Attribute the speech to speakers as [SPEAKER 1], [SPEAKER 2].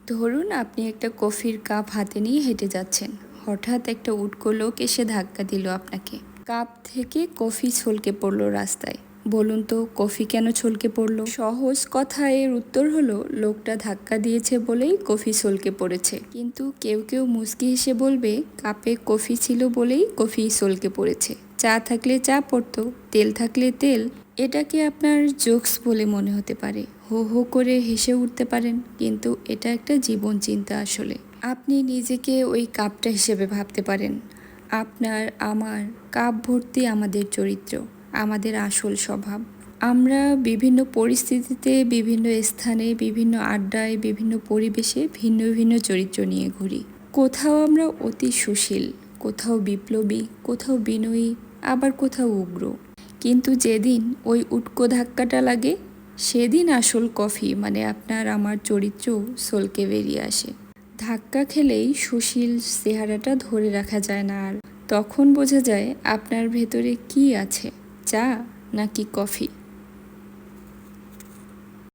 [SPEAKER 1] ধরুন আপনি একটা কফির কাপ হাতে নিয়ে হেঁটে যাচ্ছেন। হঠাৎ একটা উটকো লোক এসে ধাক্কা দিল আপনাকে। কাপ থেকে কফি ছলকে পড়লো রাস্তায়। বলুন তো কফি কেন ছলকে পড়লো? সহজ কথায় এর উত্তর হলো, লোকটা ধাক্কা দিয়েছে বলেই কফি ছলকে পড়েছে। কিন্তু কেউ কেউ মুচকি হেসে বলবে, কাপে কফি ছিল বলেই কফি ছলকে পড়েছে। চা থাকলে চা পড়তো, তেল থাকলে তেল। এটাকে আপনার জোকস বলে মনে হতে পারে, হো হো করে হেসে উঠতে পারেন, কিন্তু এটা একটা জীবন চিন্তা আসলে। আপনি নিজেকে ওই কাপটা হিসেবে ভাবতে পারেন। আপনার আমার কাপ ভর্তি আমাদের চরিত্র, আমাদের আসল স্বভাব। আমরা বিভিন্ন পরিস্থিতিতে, বিভিন্ন স্থানে, বিভিন্ন আড্ডায়, বিভিন্ন পরিবেশে ভিন্ন ভিন্ন চরিত্র নিয়ে ঘুরি। কোথাও আমরা অতি সুশীল, কোথাও বিপ্লবী, কোথাও বিনয়ী, আবার কোথাও উগ্র। কিন্তু যেদিন ওই উটকো ধাক্কাটা লাগে, সেদিন আসল কফি মানে আপনার আমার চরিত্র ছলকে বেরিয়ে আসে। ধাক্কা খেলেই সুশীল চেহারাটা ধরে রাখা যায় না, আর তখন বোঝা যায় আপনার ভেতরে কি আছে, চা নাকি কফি।